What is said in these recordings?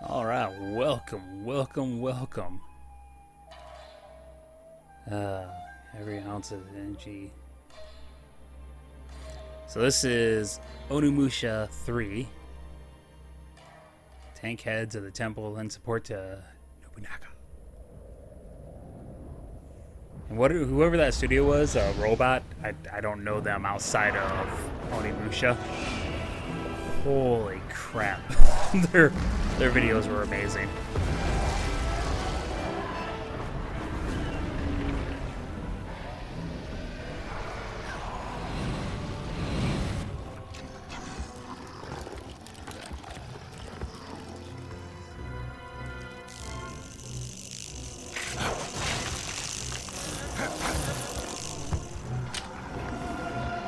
All right, welcome, welcome, welcome. Uh, every ounce of energy. So this is Onimusha 3. Tank heads of the temple lend support to Nobunaga. And whoever that studio was, Robot, I don't know them outside of Onimusha. Holy crap. their videos were amazing.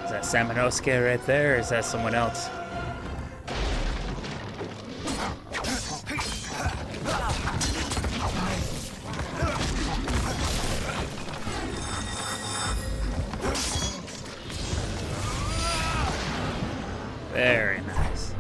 Is that Samanosuke right there, or is that someone else? Very nice.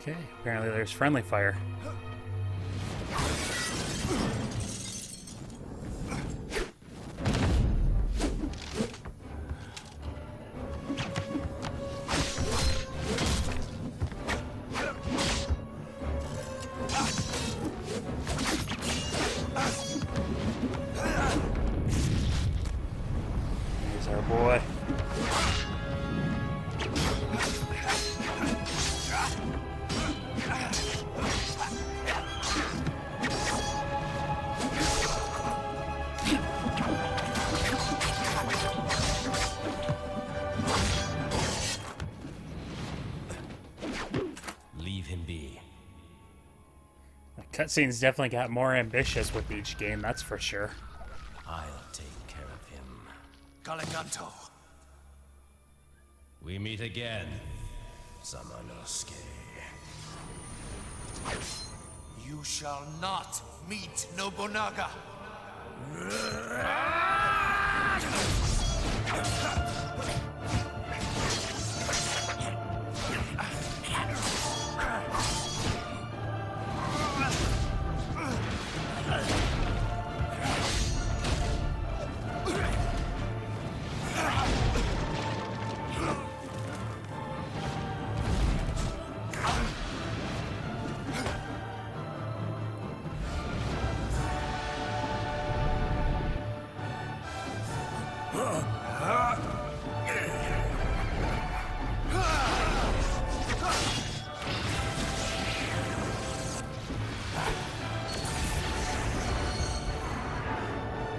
Okay, apparently there's friendly fire. Here's our boy. Leave him be. The cutscenes definitely got more ambitious with each game, that's for sure. I'll take care of him. Galiganto. We meet again, Samanosuke. You shall not meet Nobunaga.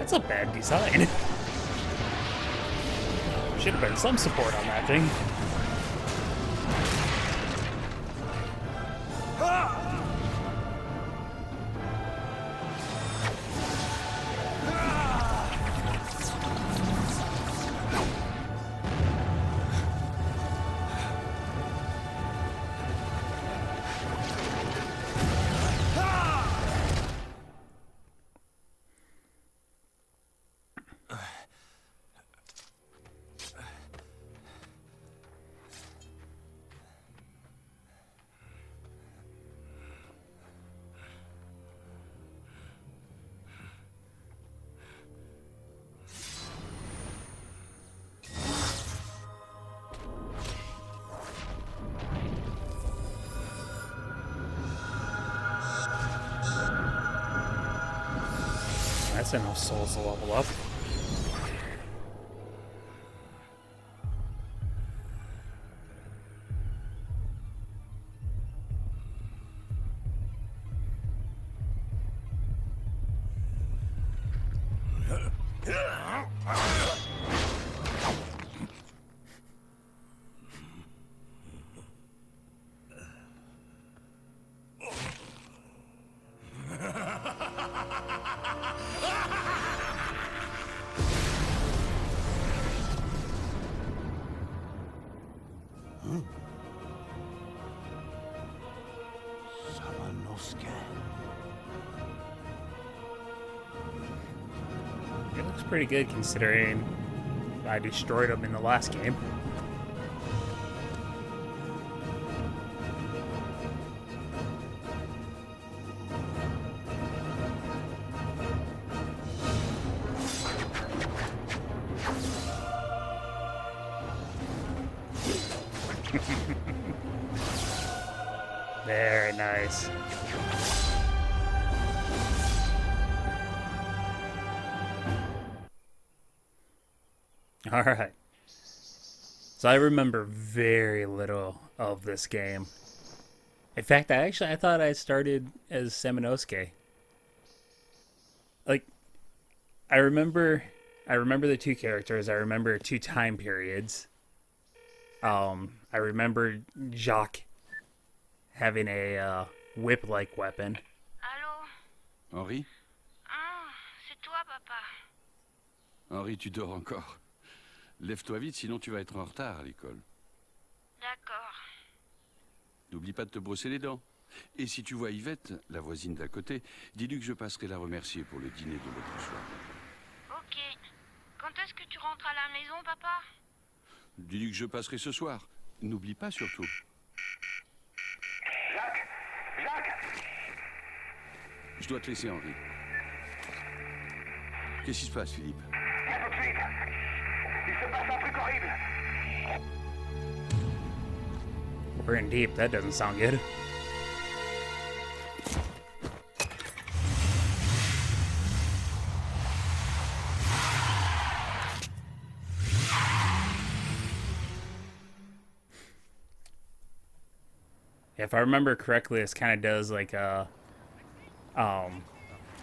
That's a bad design. Should have been some support on that thing. That's enough souls to level up. pretty good considering I destroyed him in the last game. Very nice. All right. So I remember very little of this game. In fact, I thought I started as Seminosuke. Like, I remember the two characters. I remember two time periods. I remember Jacques having a whip-like weapon. Allô? Henri? Ah, c'est toi, papa. Henri, tu dors encore. Lève-toi vite, sinon tu vas être en retard à l'école. D'accord. N'oublie pas de te brosser les dents. Et si tu vois Yvette, la voisine d'à côté, dis-lui que je passerai la remercier pour le dîner de l'autre soir. Ok. Quand est-ce que tu rentres à la maison, papa? Dis-lui que je passerai ce soir. N'oublie pas surtout. Jacques! Jacques! Je dois te laisser, Henri. Qu'est-ce qui se passe, Philippe? Viens tout de suite! Il se passe un truc horrible! We're in deep. That doesn't sound good. If I remember correctly, this kind of does like a,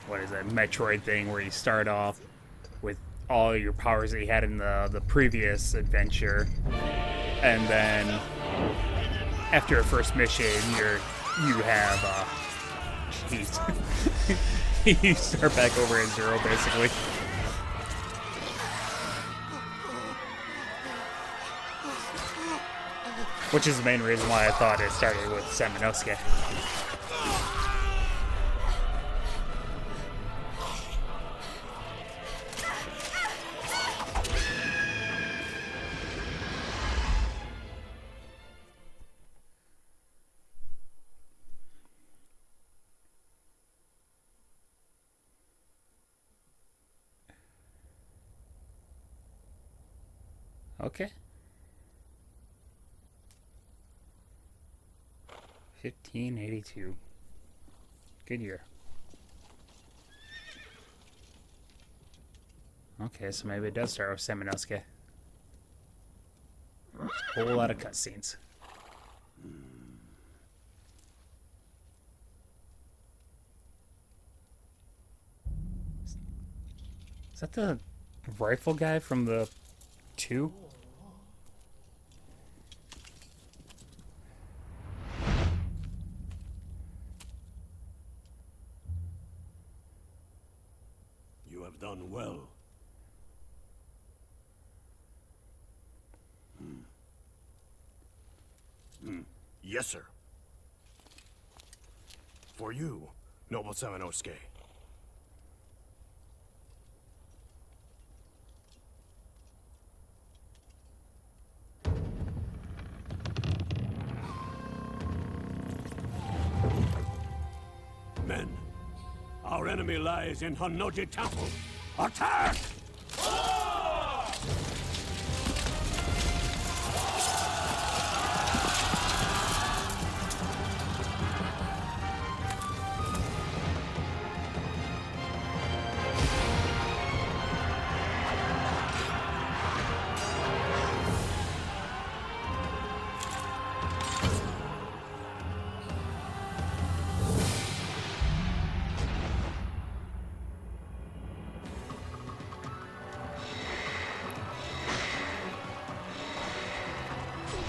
what is that, Metroid thing where you start off with all your powers that you had in the previous adventure, and then after your first mission, you have, jeez, you start back over at zero basically. Which is the main reason why I thought it started with Seminosuke. Okay. 1582. Good year. Okay, so maybe it does start with Seminosuke. A whole lot of cutscenes. Is that the rifle guy from the 2? You have done well. Yes, sir. For you, noble Samanosuke. Men, our enemy lies in Honnoji Temple. Attack!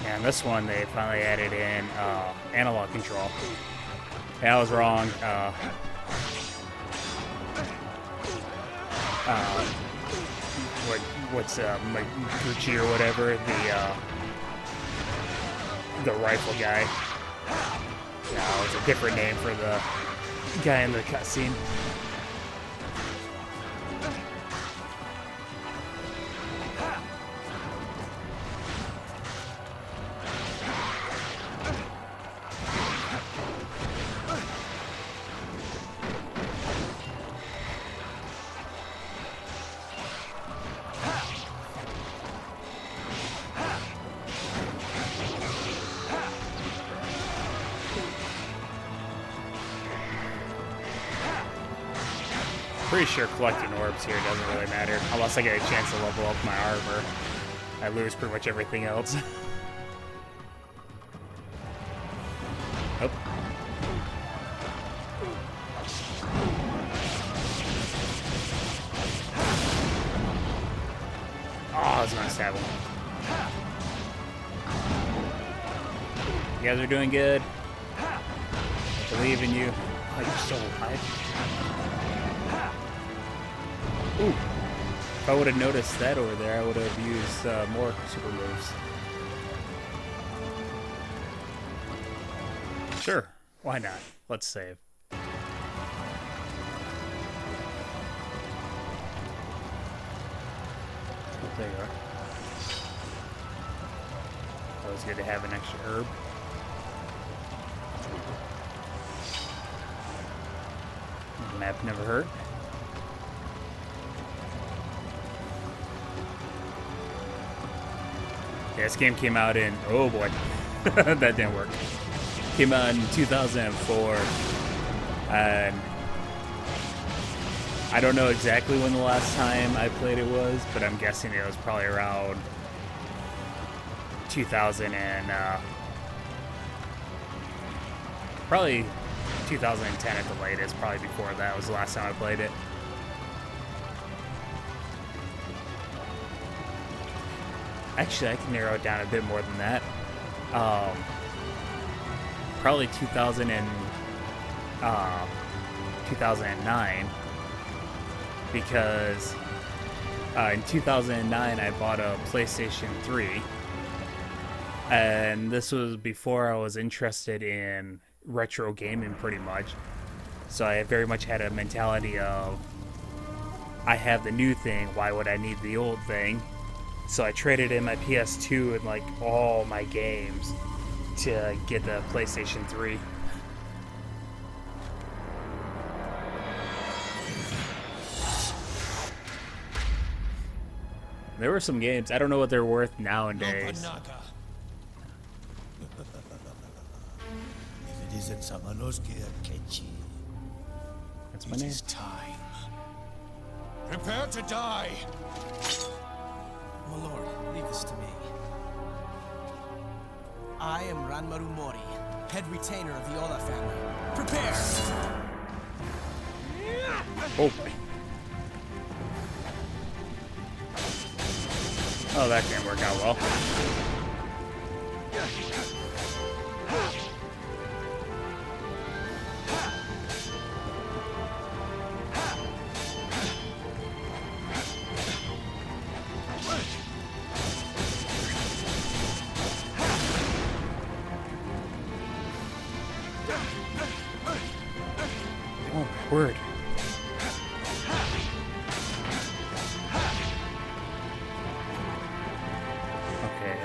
And this one, they finally added in analog control. Yeah, I was wrong. What's Gucci or whatever, the rifle guy. Yeah, it was a different name for the guy in the cutscene. Pretty sure collecting orbs here doesn't really matter unless I get a chance to level up my armor. I lose pretty much everything else. Oh. Oh, I was gonna stab him. You guys are doing good. I believe in you. Oh, you're still alive. Ooh. If I would have noticed that over there, I would have used more super moves. Sure. Why not? Let's save. There you are. Always good to have an extra herb. Map never hurt. Yeah, this game came out in, oh boy, that didn't work. Came out in 2004, and I don't know exactly when the last time I played it was, but I'm guessing it was probably around 2000 and probably 2010 at the latest. Probably before that was the last time I played it. Actually, I can narrow it down a bit more than that. Probably 2009, because in 2009 I bought a PlayStation 3, and this was before I was interested in retro gaming pretty much. So I very much had a mentality of, I have the new thing, why would I need the old thing? So I traded in my PS2 and like all my games to get the PlayStation 3. There were some games, I don't know what they're worth nowadays. Nobunaga. If it isn't Samanosuke Akechi, That's my it name. is time. Prepare to die! My lord, leave this to me. I am Ranmaru Mori, head retainer of the Oda family. Prepare! Oh boy. Oh, that didn't work out well. Oh, my word. Okay,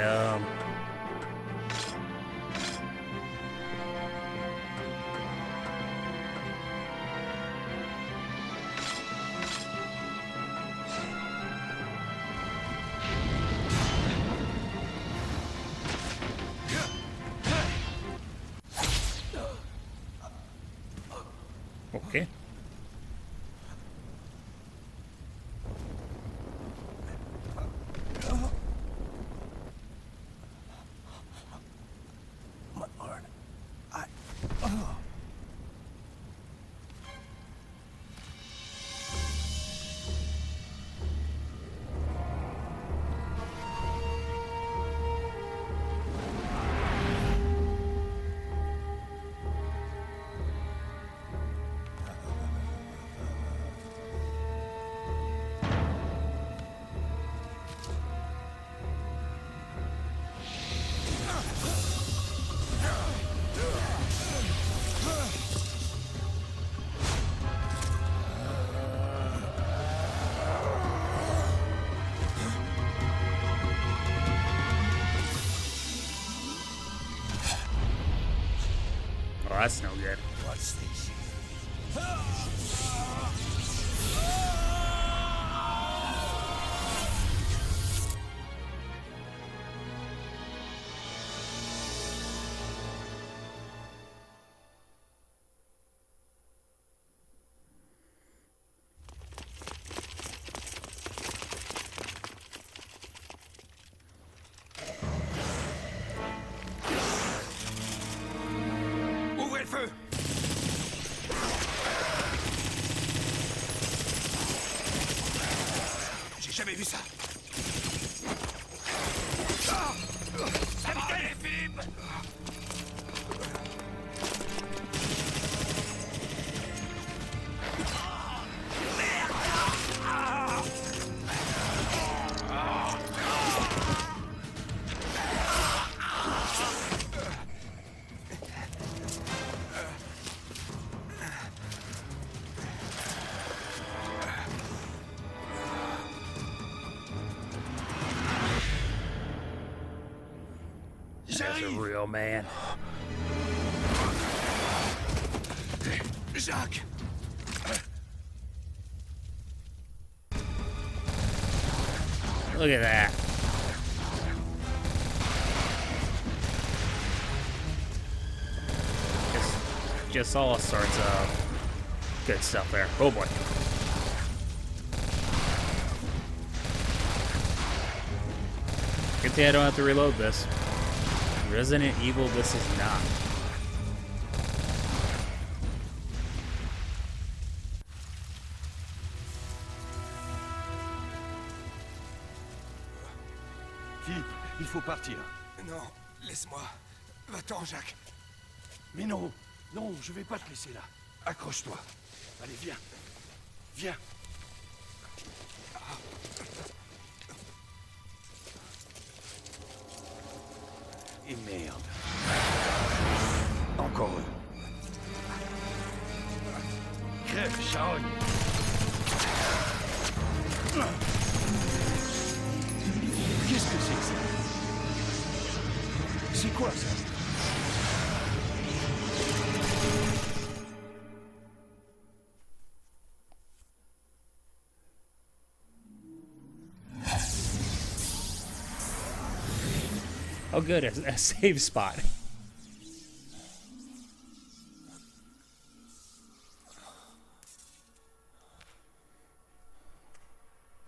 okay. My lord, Oh, that's no good. What's this? feu! J'ai jamais vu ça! Ah, ça va aller, Philippe! That's a real man. Jacques! Look at that. Just all sorts of good stuff there. Oh boy. Good thing I don't have to reload this. Resident Evil, this is not. Philippe, il faut partir. Non, laisse-moi. Va-t'en, Jacques. Mais non, non, je vais pas te laisser là. Accroche-toi. Allez, viens. Viens. Et merde. Encore eux. Crève, charogne. Qu'est-ce que c'est que ça? C'est quoi ça? Oh good, a save spot.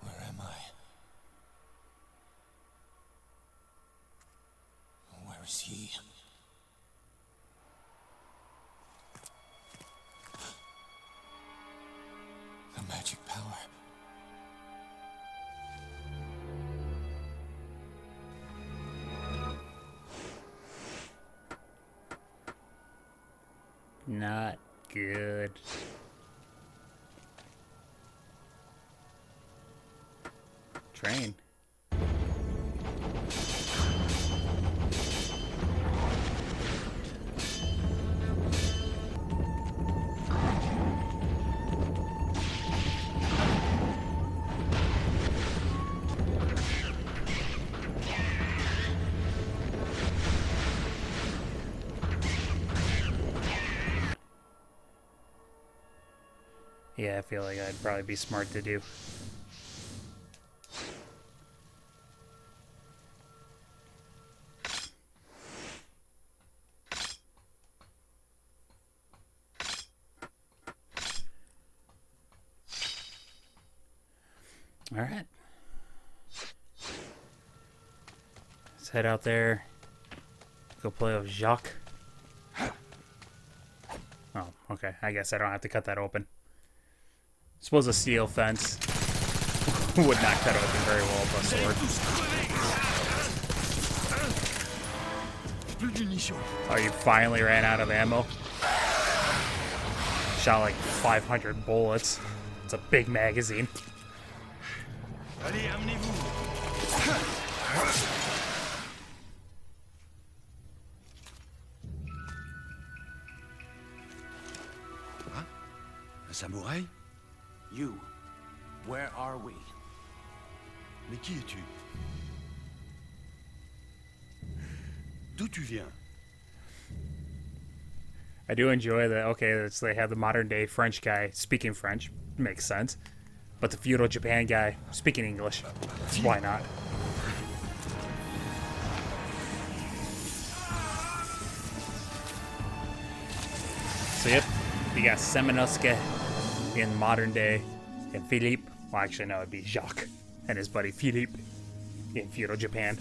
Where am I? Where is he? The magic power. Not good. Train. Yeah, I feel like I'd probably be smart to do. All right. Let's head out there. Go play with Jacques. Oh, okay. I guess I don't have to cut that open. Suppose a steel fence would not cut open very well with a sword. Oh, you finally ran out of ammo? Shot like 500 bullets. It's a big magazine. Allez, amenez-vous. Hein? Un samouraï? You. Where are we? Mais qui es-tu? D'où tu viens? I do enjoy that. Okay, they have the modern day French guy speaking French. Makes sense. But the feudal Japan guy speaking English. Why not? So yep, you got Semenosuke in modern day, and Philippe. Well, actually no, it'd be Jacques and his buddy Philippe in feudal Japan.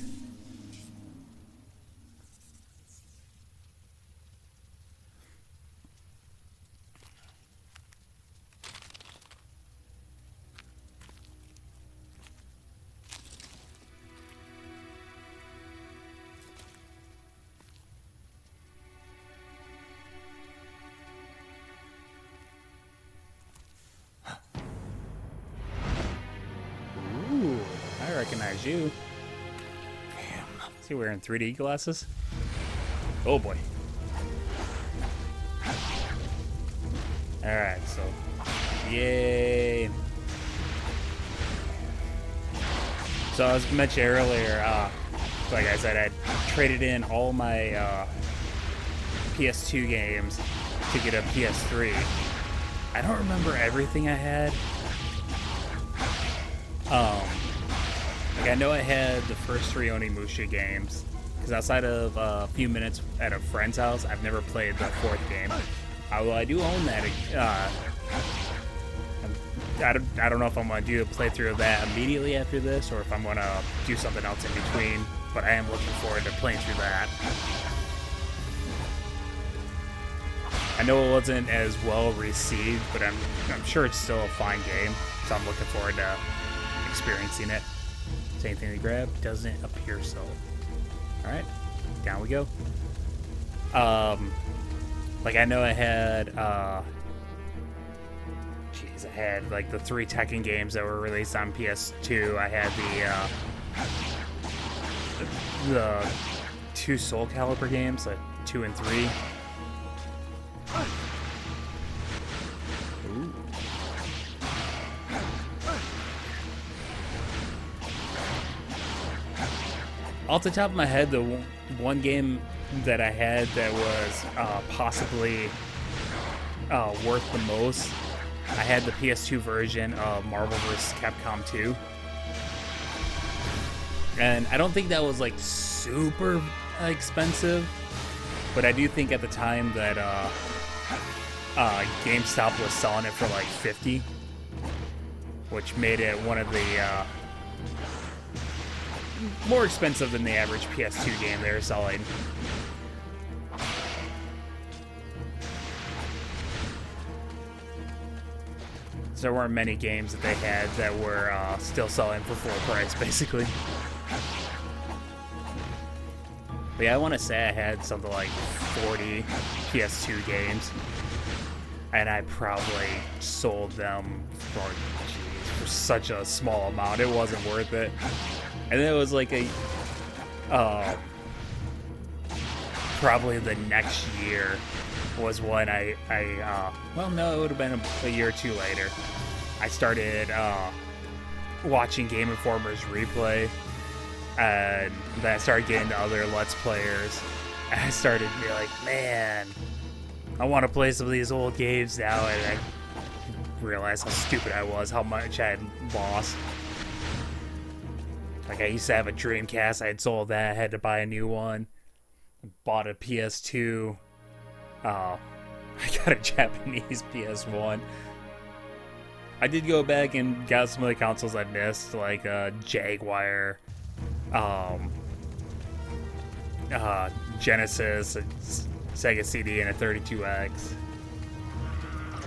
is you. Is he wearing 3D glasses? Oh boy. Alright, so. Yay. So as mentioned earlier, like I said, I traded in all my PS2 games to get a PS3. I don't remember everything I had. Like I know I had the first 3 Onimusha games, because outside of a few minutes at a friend's house, I've never played the 4th game. Although I do own that. I don't know if I'm going to do a playthrough of that immediately after this, or if I'm going to do something else in between, but I am looking forward to playing through that. I know it wasn't as well received, but I'm sure it's still a fine game, so I'm looking forward to experiencing it. Is anything to grab? Doesn't appear so. Alright, down we go. Like I know I had, I had like the 3 Tekken games that were released on PS2. I had the 2 Soul Calibur games, like 2 and 3. Ooh. Off the top of my head, the one game that I had that was possibly worth the most, I had the PS2 version of Marvel vs. Capcom 2. And I don't think that was like super expensive, but I do think at the time that GameStop was selling it for like $50, which made it one of the more expensive than the average PS2 game they were selling. So there weren't many games that they had that were still selling for full price, basically. But yeah, I want to say I had something like 40 PS2 games, and I probably sold them for such a small amount. It wasn't worth it. And then it was like a probably the next year was when I well, no, it would have been a year or two later. I started watching Game Informer's replay, and then I started getting to other Let's Players. And I started to be like, man, I want to play some of these old games now, and I realized how stupid I was, how much I had lost. Like, I used to have a Dreamcast, I had sold that, I had to buy a new one. Bought a PS2. I got a Japanese PS1. I did go back and got some of the consoles I missed, like Jaguar, Genesis, a Sega CD, and a 32X.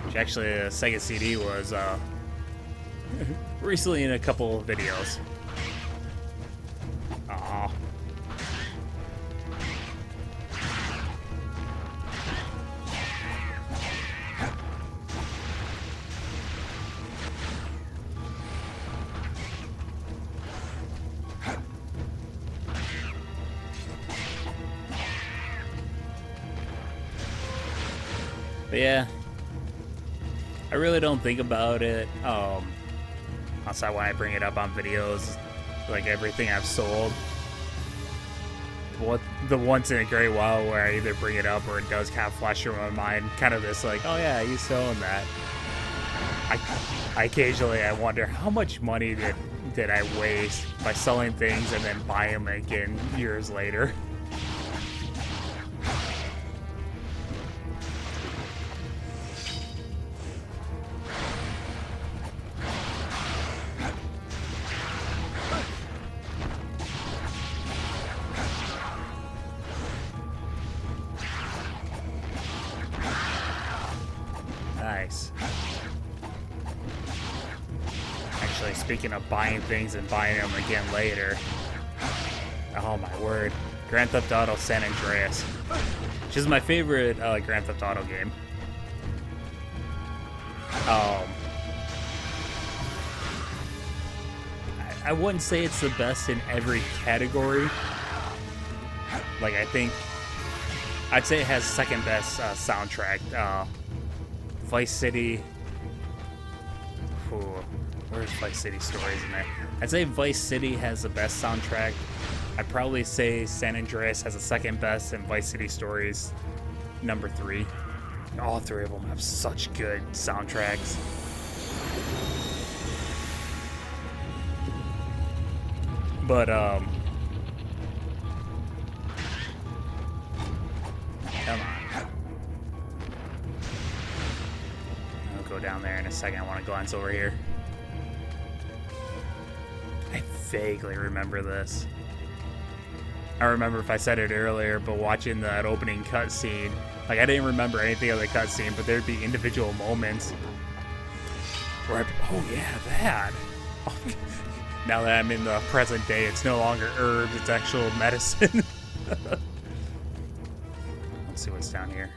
Which actually, a Sega CD was recently in a couple of videos. Aww. But yeah, I really don't think about it outside when I bring it up on videos, like everything I've sold. What the once in a great while where I either bring it up or it does kind of flash through my mind, kind of this like, oh yeah, I used to own that. I occasionally wonder how much money did I waste by selling things and then buying them again years later. Nice. Actually, speaking of buying things and buying them again later, oh my word, Grand Theft Auto San Andreas, which is my favorite Grand Theft Auto game. I wouldn't say it's the best in every category. Like, I'd say it has second best soundtrack. Vice City. Ooh, where's Vice City Stories in there? I'd say Vice City has the best soundtrack. I'd probably say San Andreas has the second best, and Vice City Stories number 3. All 3 of them have such good soundtracks. But come on. I'll go down there in a second. I want to glance over here. I vaguely remember this. I remember if I said it earlier, but watching that opening cutscene, like, I didn't remember anything of the cutscene, but there'd be individual moments where I'd be, oh yeah, that. Now that I'm in the present day, it's no longer herbs, it's actual medicine. Let's see what's down here.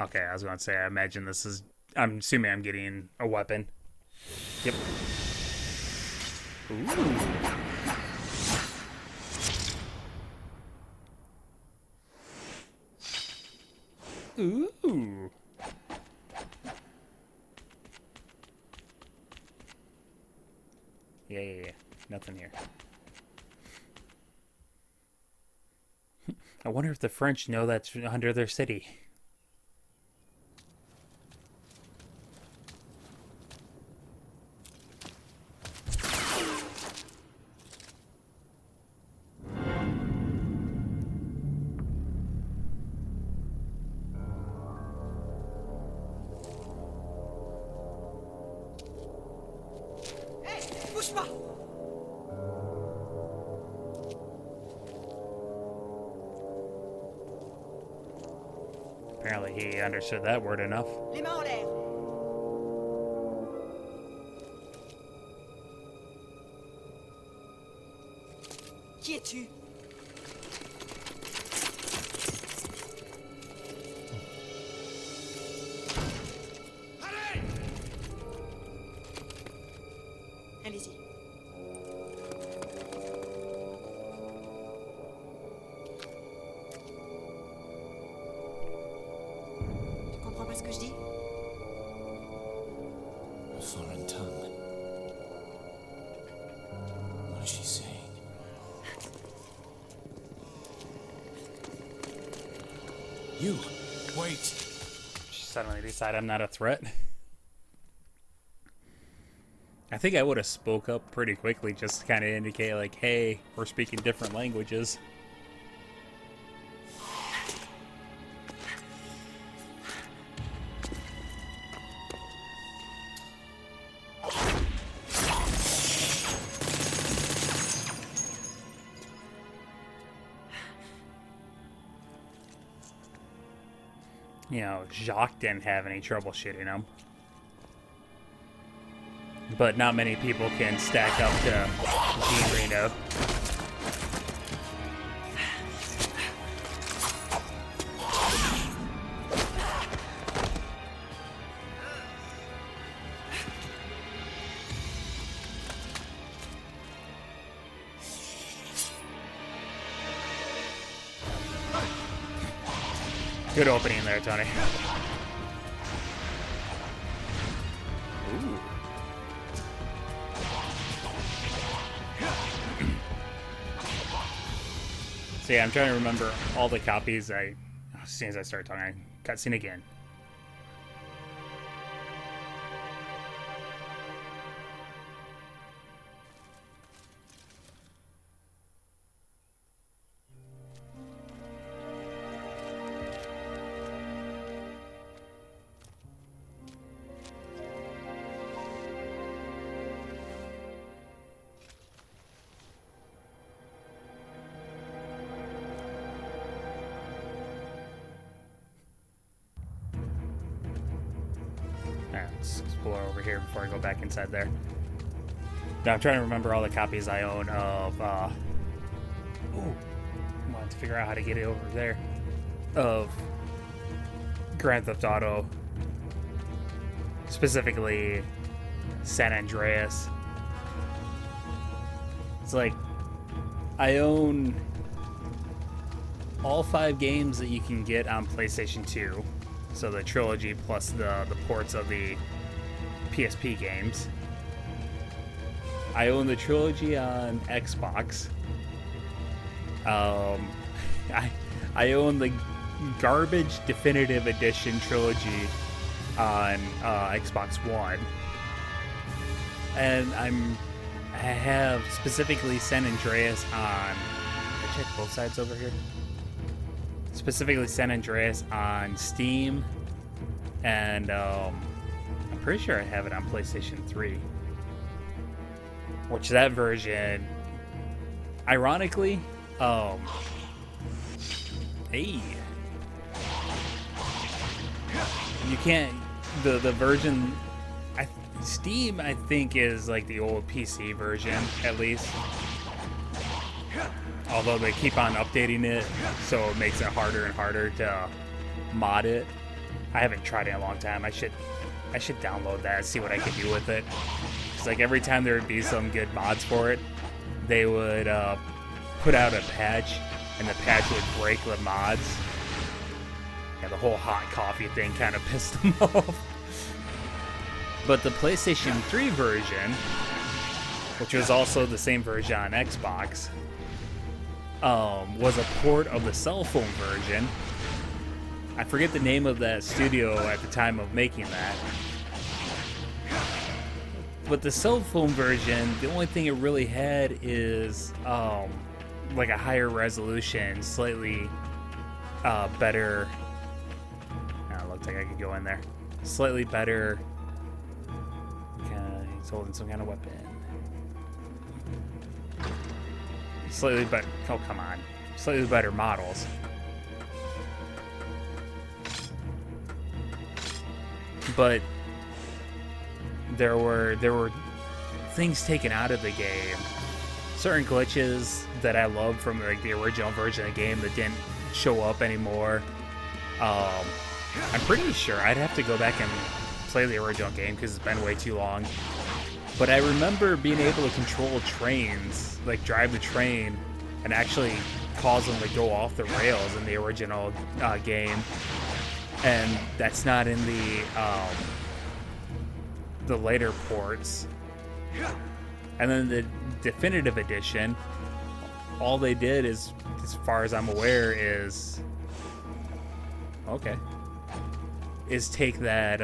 Okay, I was going to say, I imagine this is... I'm assuming I'm getting a weapon. Yep. Ooh. Ooh. Yeah. Nothing here. I wonder if the French know that's under their city. Apparently he understood that word enough. Les mains en l'air. Qui es-tu? Allez-y. Tu comprends pas ce que je dis? A foreign tongue. What is she saying? You! Wait! Suddenly decide I'm not a threat. I think I would have spoke up pretty quickly just to kind of indicate, like, hey, we're speaking different languages. You know, Jacques didn't have any trouble shitting him. But not many people can stack up to Jean Reno. Good opening there, Tony. Ooh. So yeah, I'm trying to remember all the copies as soon as I start talking, cutscene again. Alright, let's explore over here before I go back inside there. Now I'm trying to remember all the copies I own of, I wanted to figure out how to get it over there. Of Grand Theft Auto specifically San Andreas. It's like I own all 5 games that you can get on PlayStation 2, so the trilogy plus the ports of the PSP games. I own the trilogy on Xbox. I own the garbage definitive edition trilogy on Xbox One, and I have specifically San Andreas on. I check both sides over here. Specifically San Andreas on Steam, and I'm pretty sure I have it on PlayStation 3. Which that version, ironically, hey, you can't, the version, Steam I think is like the old PC version, at least. Although they keep on updating it, so it makes it harder and harder to mod it. I haven't tried it in a long time. I should download that and see what I can do with it. Because like every time there would be some good mods for it, they would put out a patch, and the patch would break the mods. Yeah, the whole hot coffee thing kind of pissed them off. But the PlayStation 3 version, which was also the same version on Xbox, was a port of the cell phone version. I forget the name of that studio at the time of making that. But the cell phone version, the only thing it really had is like a higher resolution, slightly better. It looks like I could go in there. Slightly better. He's holding some kind of weapon. Slightly better. Oh, come on. Slightly better models. But there were things taken out of the game. Certain glitches that I loved from like the original version of the game that didn't show up anymore. I'm pretty sure I'd have to go back and play the original game because it's been way too long. But I remember being able to control trains, like drive the train, and actually cause them to go off the rails in the original game. And that's not in the later ports. And then the definitive edition, all they did is, as far as I'm aware, is take that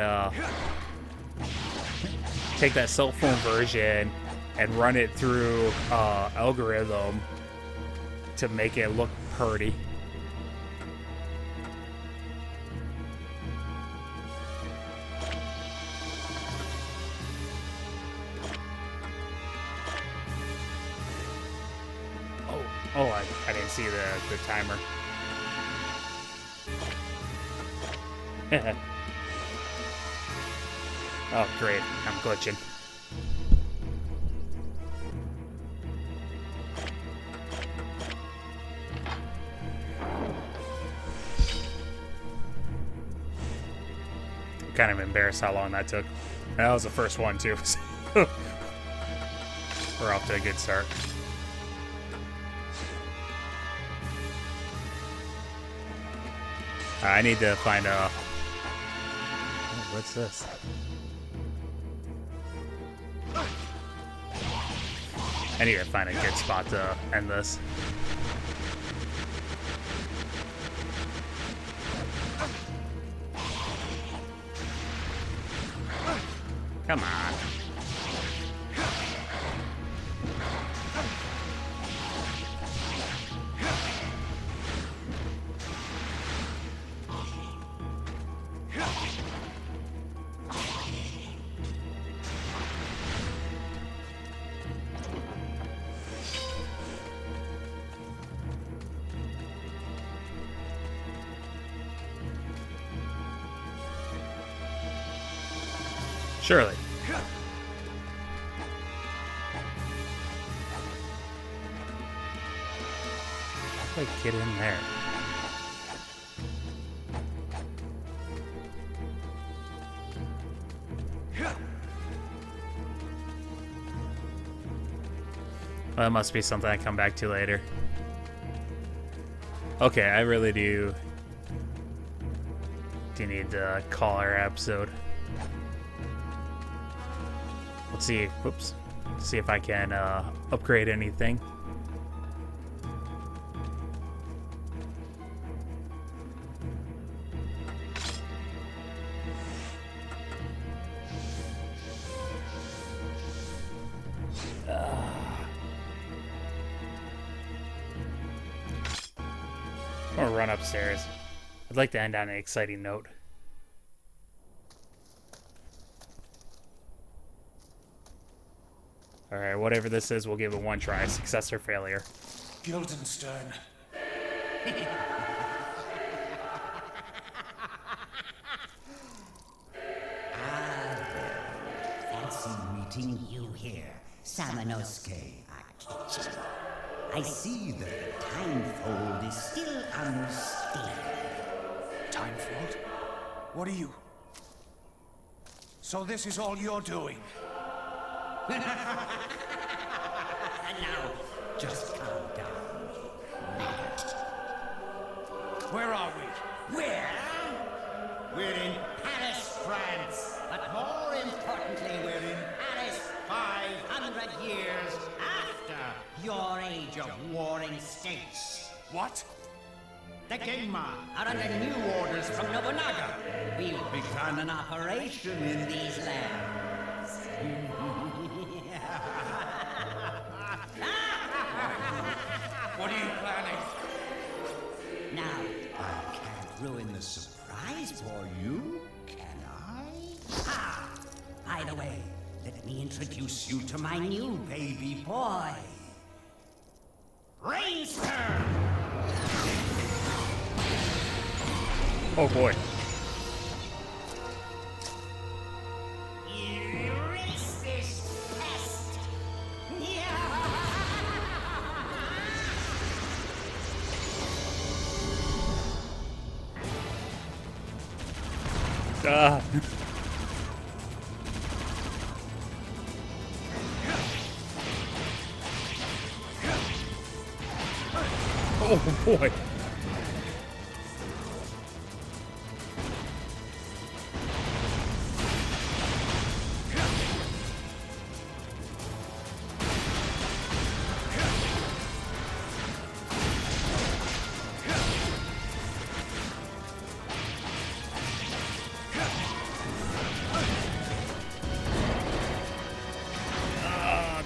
cell phone version and run it through algorithm to make it look pretty. Oh, I didn't see the timer. Oh, great. I'm glitching. I'm kind of embarrassed how long that took. That was the first one, too. We're off to a good start. I need to find a... Oh, what's this? I need to find a good spot to end this. Come on. Surely. How do I get in there? That must be something I come back to later. Okay, I really do need to call our episode. Let's see. Whoops. See if I can upgrade anything. I'm gonna run upstairs. I'd like to end on an exciting note. Alright, whatever this is, we'll give it one try. Success or failure. Guildenstern. Fancy meeting you here, Samanosuke Akichi. I see that the time fold is still unstable. Timefold? What are you? So this is all you're doing? And now, just calm down. Where are we? Where? We're in Paris, France. But more importantly, we're in Paris 500 years after your age of warring states. What? The Genma are under new orders from Nobunaga. We've begun an operation in these lands. What are you planning? Now, I can't ruin the surprise for you, can I? Ah! By the way, let me introduce you to my new baby boy. Rainster! Oh boy. Erase this pest! Ah. Oh boy.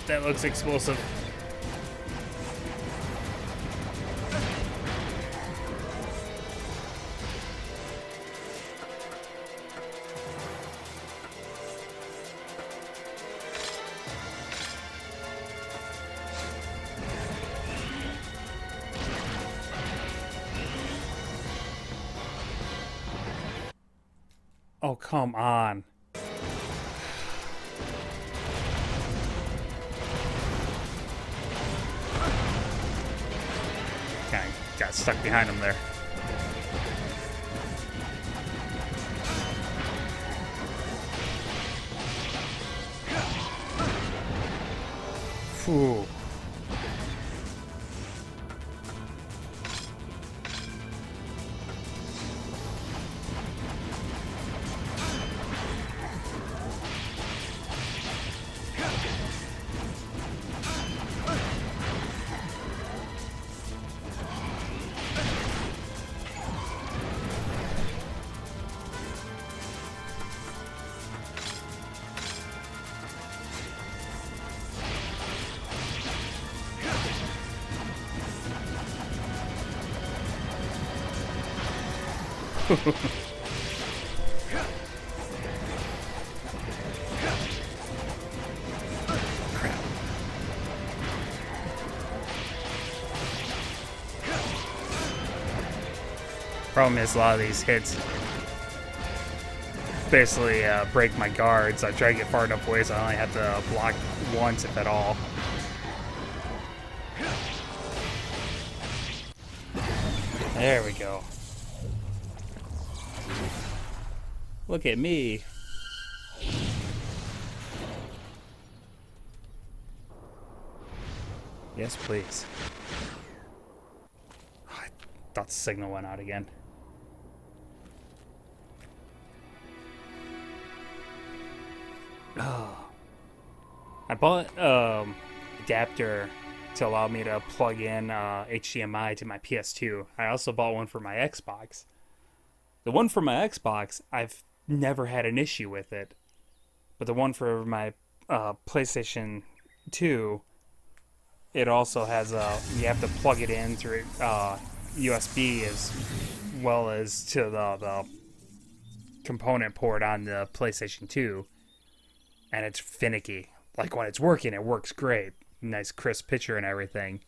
That looks explosive. Oh, come on. Kind of got stuck behind him there. Phew. Problem is, a lot of these hits basically break my guards. I try to get far enough away so I only have to block once, if at all. There we go. Look at me. Yes, please. I thought the signal went out again. Oh. I bought adapter to allow me to plug in HDMI to my PS2. I also bought one for my Xbox. The one for my Xbox, I've never had an issue with it. But the one for my PlayStation 2, it also has you have to plug it in through USB as well as to the component port on the PlayStation 2. And it's finicky. Like when it's working, it works great. Nice crisp picture and everything.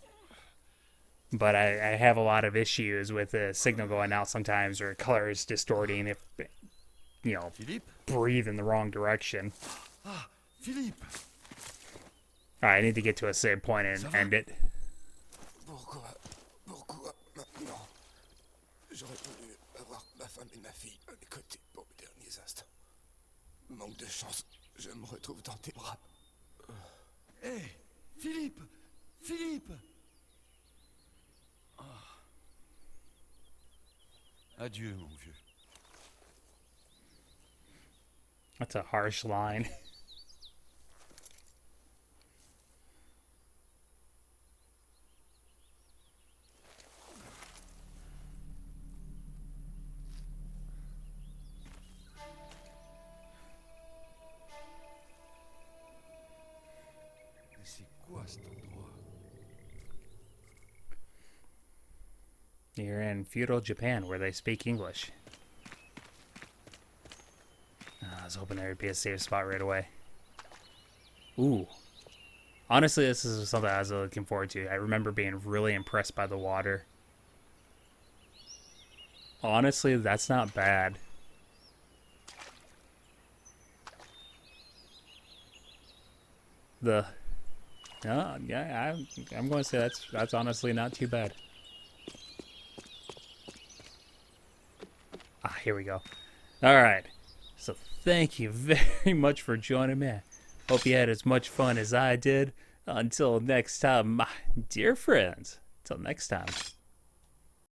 But I have a lot of issues with the signal going out sometimes, or colors distorting if, you know, breathe in the wrong direction. Ah, Philippe. Alright, I need to get to a save point and end it. Pourquoi maintenant j'aurais voulu avoir ma femme et ma fille à mes côtés pour mes derniers instants. Manque de chance, je me retrouve dans tes bras. Hé, Philippe. Philippe. Ah. Adieu, mon vieux. That's a harsh line. C'est quoi cet endroit? You're in feudal Japan where they speak English. I was hoping there would be a safe spot right away. Ooh. Honestly, this is something I was looking forward to. I remember being really impressed by the water. Honestly, that's not bad. Yeah, I'm going to say that's honestly not too bad. Ah, here we go. All right. So thank you very much for joining me. Hope you had as much fun as I did. Until next time, my dear friends. Until next time.